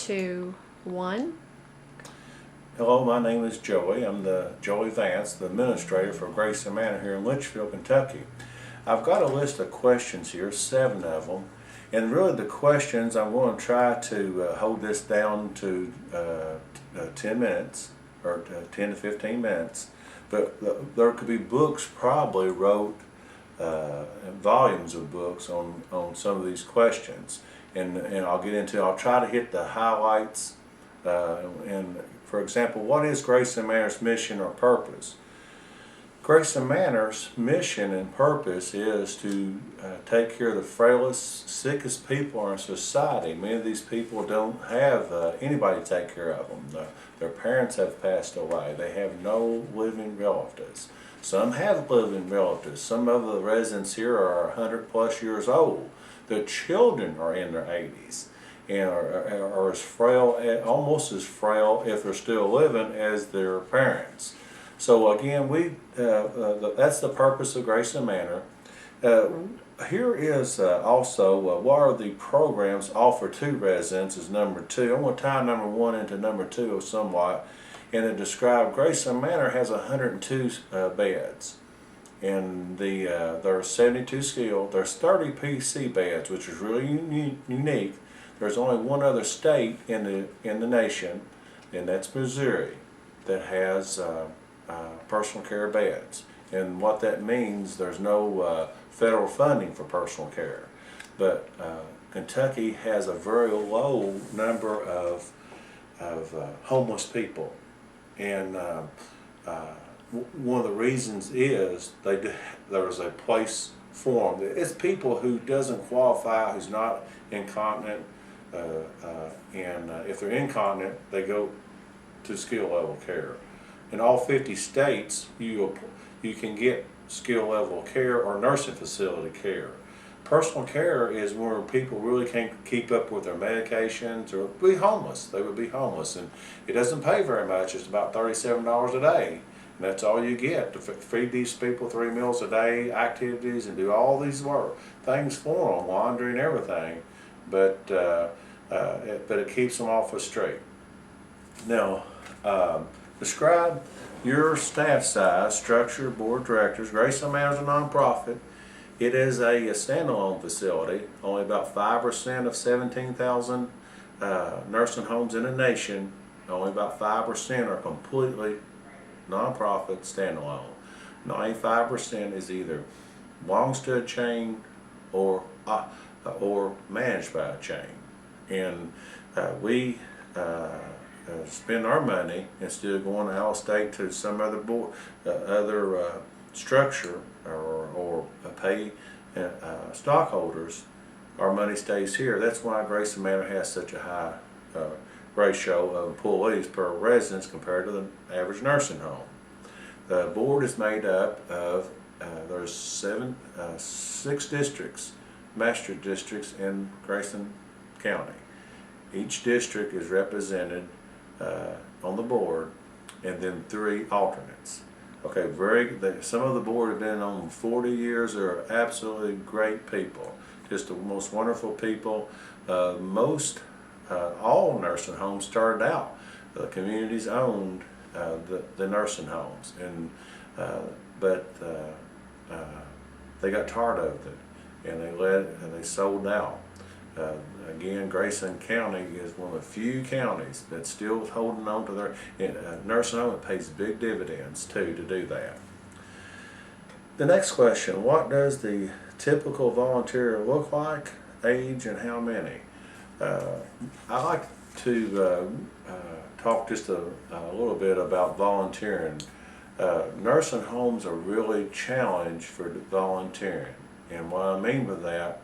2, 1. Hello, my name is Joey. I'm the Joey Vance, the administrator for Grayson Manor here in Litchfield, Kentucky. I've got a list of questions here, 7 of them, and really the questions, I'm going to try to hold this down to 10 minutes or 10 to 15 minutes, but there could be books probably wrote, volumes of books on some of these questions, and I'll try to hit the highlights. And for example, what is Grayson Manor's mission or purpose? Grayson Manor's mission and purpose is to take care of the frailest, sickest people in our society. Many of these people don't have anybody to take care of them. Their parents have passed away. They have no living relatives. Some have living relatives. Some of the residents here are 100+ years old. Their children are in their 80s. And are as frail, almost as frail if they're still living, as their parents. So again, that's the purpose of Grayson Manor. Here is also what are the programs offered to residents is number 2. I'm going to tie number 1 into number 2 somewhat, and to describe Grayson Manor has 102 beds. And there are 72 skilled. There's 30 PC beds, which is really unique. There's only one other state in the nation, and that's Missouri, that has personal care beds. And what that means, there's no federal funding for personal care. But Kentucky has a very low number of homeless people, and one of the reasons is there's a place for them. It's people who doesn't qualify, who's not incontinent. And if they're incontinent, they go to skill level care. In all 50 states, you can get skill level care or nursing facility care. Personal care is where people really can't keep up with their medications or be homeless. They would be homeless, and it doesn't pay very much. It's about $37 a day, and that's all you get to feed these people 3 meals a day, activities, and do all these things for them, laundry and everything. But it keeps them off the street. Now, describe your staff size, structure, board of directors. Grayson Manor is a nonprofit. It is a standalone facility. Only about 5% of 17,000 nursing homes in the nation, only about 5% are completely nonprofit standalone. 95% is either belongs to a chain or managed by a chain. And we spend our money instead of going out of state to some other structure or pay stockholders. Our money stays here. That's why Grayson Manor has such a high ratio of employees per residence compared to the average nursing home. The board is made up of there's 6 districts, master districts in Grayson County. Each district is represented on the board, and then 3 alternates. Okay, some of the board have been on 40 years. They're absolutely great people, just the most wonderful people. All nursing homes started out, the communities owned the nursing homes, and but they got tired of it, and they sold out. Again, Grayson County is one of the few counties that's still holding on to their nursing home. It pays big dividends too to do that. The next question: what does the typical volunteer look like, age, and how many? I like to talk just a little bit about volunteering. Nursing homes are really challenged for volunteering, and what I mean by that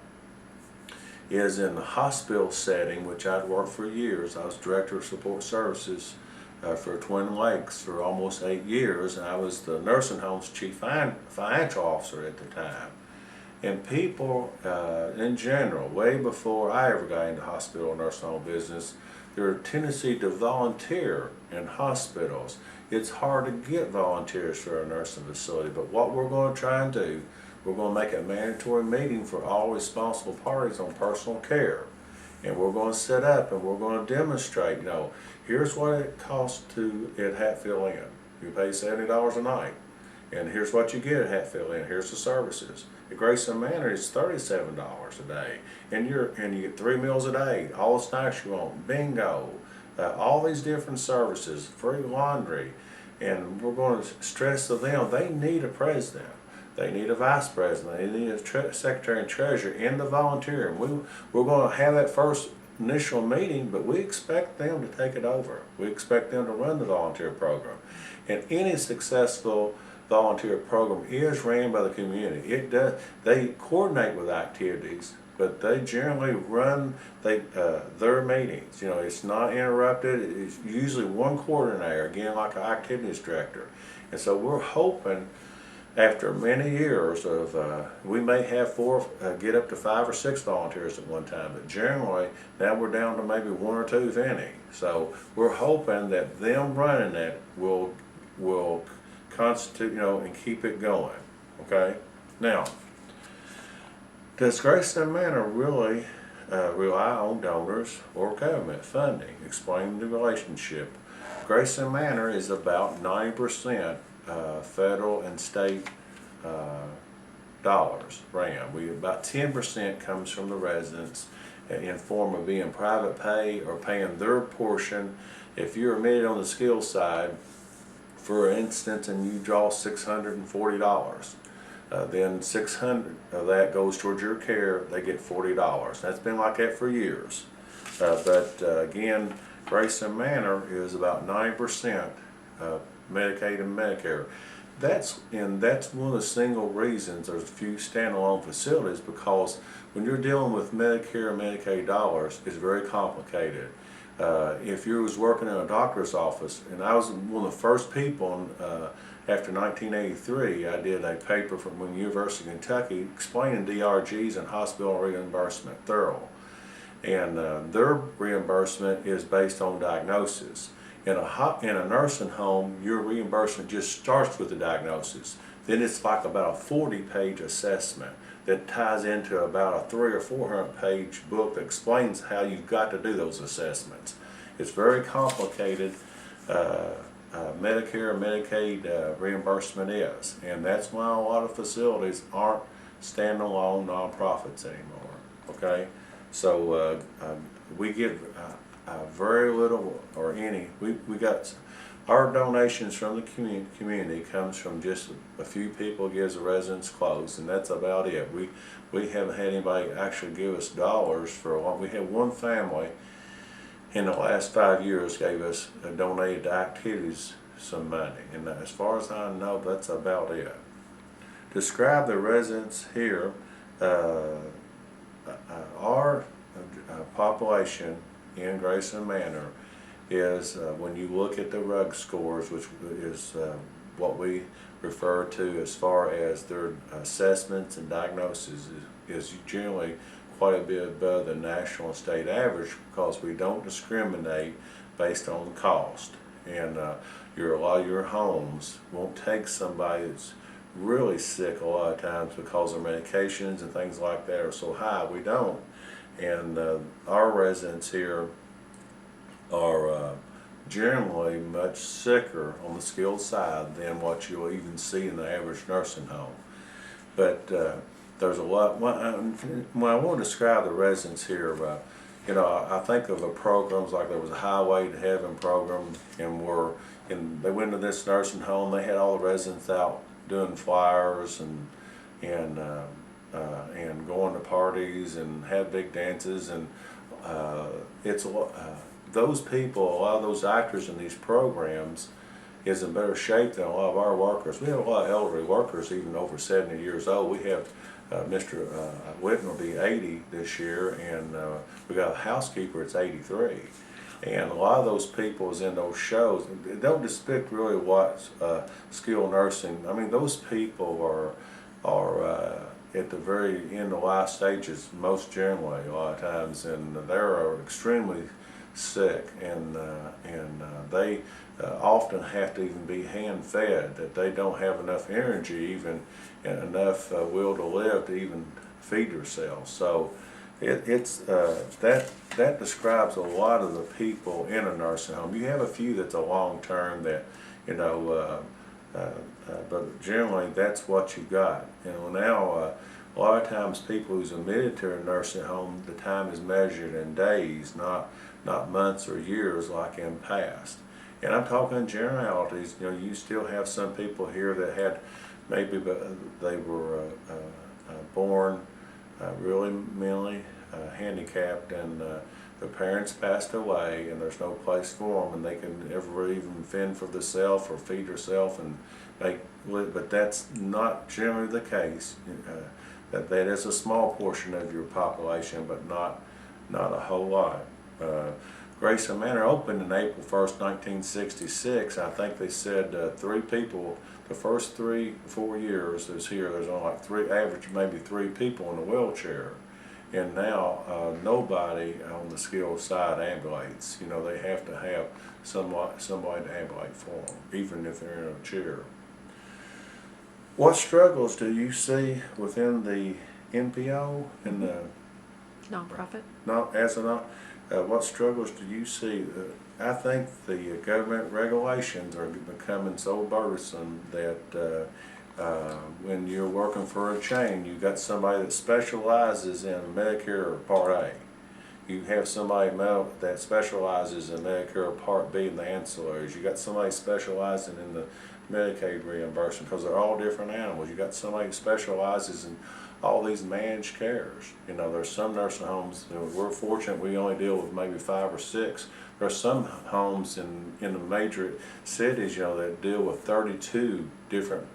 is in the hospital setting, which I'd worked for years. I was director of support services for Twin Lakes for almost 8 years, and I was the nursing home's chief financial officer at the time. And people in general, way before I ever got into hospital nursing home business, there are a tendency to volunteer in hospitals. It's hard to get volunteers for a nursing facility, but what we're going to try and do, we're going to make a mandatory meeting for all responsible parties on personal care. and we're going to set up and we're going to demonstrate, here's what it costs to at Hatfield Inn. You pay $70 a night, and here's what you get at Hatfield Inn. Here's the services. At Grayson Manor, it's $37 a day, and you get 3 meals a day, all the snacks you want, bingo, all these different services, free laundry, and we're going to stress to them they need a president. They need a vice president. They need a secretary and treasurer in the volunteer. We're going to have that first initial meeting, but we expect them to take it over. We expect them to run the volunteer program. And any successful volunteer program is ran by the community. They coordinate with activities, but they generally run their meetings. It's not interrupted. It's usually one coordinator, again, like an activities director. And so we're hoping, after many years of, we may have get up to 5 or 6 volunteers at one time, but generally now we're down to maybe 1 or 2, if any. So we're hoping that them running that will constitute, and keep it going. Okay. Now, does Grayson Manor really rely on donors or government funding? Explain the relationship. Grayson Manor is about 90% federal and state dollars ran. About 10% comes from the residents in form of being private pay or paying their portion. If you're admitted on the skills side, for instance, and you draw $640, then $600 of that goes towards your care. They get $40. That's been like that for years. Again, Grayson Manor is about 9% Medicaid and Medicare. That's one of the single reasons there's a few standalone facilities, because when you're dealing with Medicare and Medicaid dollars, it's very complicated. If you was working in a doctor's office, and I was one of the first people after 1983, I did a paper from the University of Kentucky explaining DRGs and hospital reimbursement thorough. And their reimbursement is based on diagnosis. In a nursing home, your reimbursement just starts with the diagnosis. Then it's like about a 40-page assessment that ties into about a 300 or 400-page book that explains how you've got to do those assessments. It's very complicated. Medicare and Medicaid reimbursement is, and that's why a lot of facilities aren't standalone nonprofits anymore. Okay, so we give very little or any. We got our donations from the community comes from just a few people gives the residents clothes, and that's about it. We haven't had anybody actually give us dollars for a while. We had one family in the last 5 years gave us donated to activities some money, and as far as I know, that's about it. Describe the residents here. Our population in Grayson Manor is, when you look at the RUG scores, which is what we refer to as far as their assessments and diagnoses, is generally quite a bit above the national and state average, because we don't discriminate based on the cost. And a lot of your homes won't take somebody that's really sick a lot of times because their medications and things like that are so high. We don't. And our residents here are generally much sicker on the skilled side than what you'll even see in the average nursing home. But there's a lot. When I want to describe the residents here, I think of the programs like there was a Highway to Heaven program, and they went to this nursing home. They had all the residents out doing flyers and going to parties and have big dances, and it's a lot. Those people, a lot of those actors in these programs, is in better shape than a lot of our workers. We have a lot of elderly workers, even over 70 years old. We have Mr. Whitten will be 80 this year, and we got a housekeeper that's 83. And a lot of those people is in those shows. They don't depict really what skilled nursing. I mean, those people are at the very end of life stages, most generally, a lot of times, and they're extremely sick, and they often have to even be hand fed, that they don't have enough energy even and enough will to live to even feed themselves. So That describes a lot of the people in a nursing home. You have a few that's a long term that, you know, but generally that's what you got. You know, now a lot of times people who's admitted to a nursing home, the time is measured in days, not months or years like in past. And I'm talking generalities. You know, you still have some people here that had maybe they were born really mentally handicapped, and their parents passed away, and there's no place for them, and they can never even fend for themselves or feed themselves and make. But that's not generally the case. That is a small portion of your population, but not a whole lot. Grayson Manor opened in April 1st, 1966. I think they said 3 people, the first 3-4 years there's only like average maybe 3 people in a wheelchair. And now nobody on the skilled side ambulates. You know, they have to have somebody to ambulate for them, even if they're in a chair. What struggles do you see within the NPO and the nonprofit? What struggles do you see? I think the government regulations are becoming so burdensome that when you're working for a chain, you've got somebody that specializes in Medicare Part A. You have somebody that specializes in Medicare Part B and the ancillaries. You got somebody specializing in the Medicaid reimbursement, because they're all different animals. You got somebody who specializes in all these managed cares. You know, there's some nursing homes, you know, we're fortunate we only deal with maybe 5 or 6. There's some homes in the major cities, you know, that deal with 32 different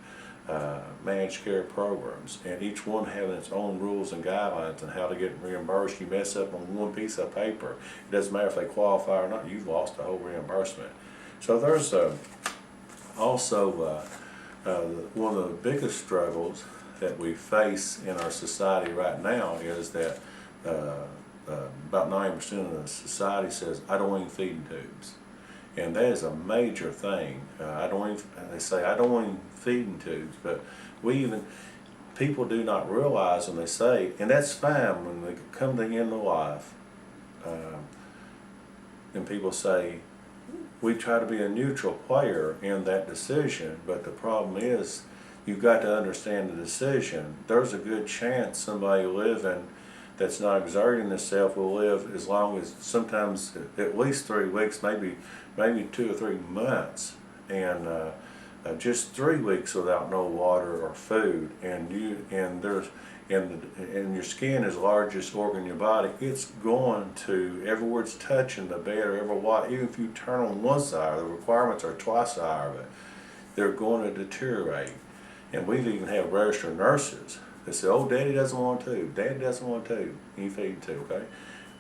managed care programs, and each one having its own rules and guidelines on how to get reimbursed. You mess up on one piece of paper, it doesn't matter if they qualify or not, you've lost the whole reimbursement. So there's also one of the biggest struggles that we face in our society right now is that about 90% of the society says, I don't want feeding tubes. And that is a major thing. They say, I don't want feeding tubes, but people do not realize when they say, and that's fine when they come to the end of life, and people say, we try to be a neutral player in that decision, but the problem is, you've got to understand the decision. There's a good chance somebody living that's not exerting themselves will live as long as, sometimes at least 3 weeks, maybe 2 or 3 months, and just 3 weeks without no water or food, and your skin is the largest organ in your body. It's going to, everywhere it's touching the bed or every water, even if you turn on one side, the requirements are twice the higher of it, they're going to deteriorate. And we've even had registered nurses that say, oh, Daddy doesn't want to, Daddy doesn't want to, and you feed too, okay?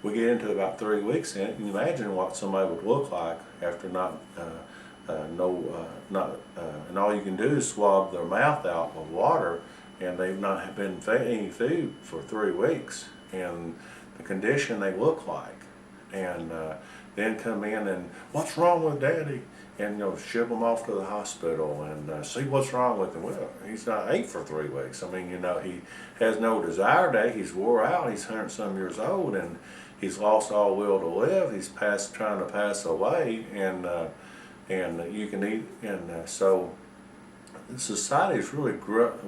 We get into about 3 weeks in it, and you imagine what somebody would look like after and all you can do is swab their mouth out with water, and they've not been fed any food for 3 weeks, and the condition they look like, and then come in and, what's wrong with Daddy? And ship them off to the hospital and see what's wrong with him. Well, he's not ate for 3 weeks. I mean, he has no desire to eat. He's wore out. He's 100-some years old, and he's lost all will to live. He's trying to pass away, and you can eat. And so society's really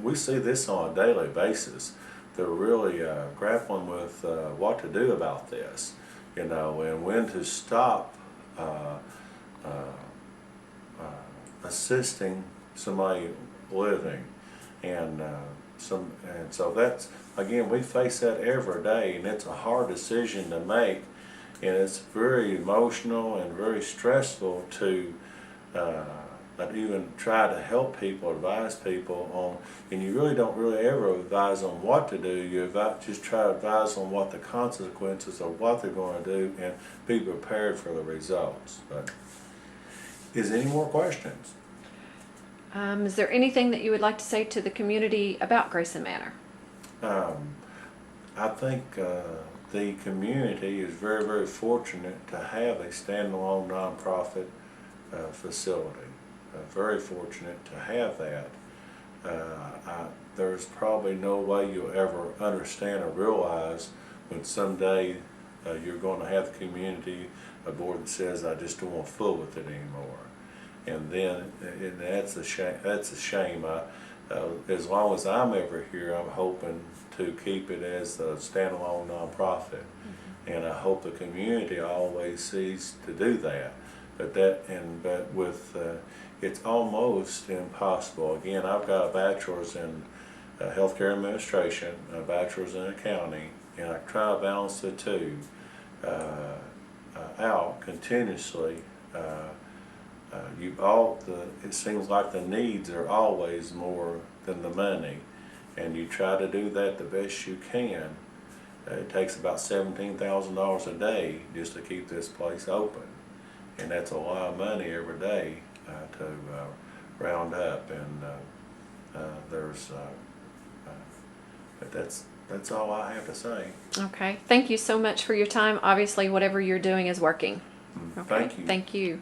we see this on a daily basis. They're really grappling with what to do about this, and when to stop. Assisting somebody living, and so that's, again, we face that every day, and it's a hard decision to make, and it's very emotional and very stressful to even try to help people, advise people on, and you really don't ever advise on what to do. You just try to advise on what the consequences of what they're going to do and be prepared for the results. But is there any more questions? Is there anything that you would like to say to the community about Grayson Manor? I think the community is very, very fortunate to have a standalone nonprofit facility. Very fortunate to have that. There's probably no way you'll ever understand or realize when someday you're going to have the community, a board that says, I just don't want to fool with it anymore. And then, and that's a shame. That's a shame. As long as I'm ever here, I'm hoping to keep it as a standalone nonprofit, and I hope the community always sees to do that. But with it's almost impossible. Again, I've got a bachelor's in healthcare administration, a bachelor's in accounting, and I try to balance the two out continuously. It seems like the needs are always more than the money, and you try to do that the best you can. It takes about $17,000 a day just to keep this place open, and that's a lot of money every day to round up. And but that's all I have to say. Okay. Thank you so much for your time. Obviously, whatever you're doing is working. Okay. Thank you. Thank you.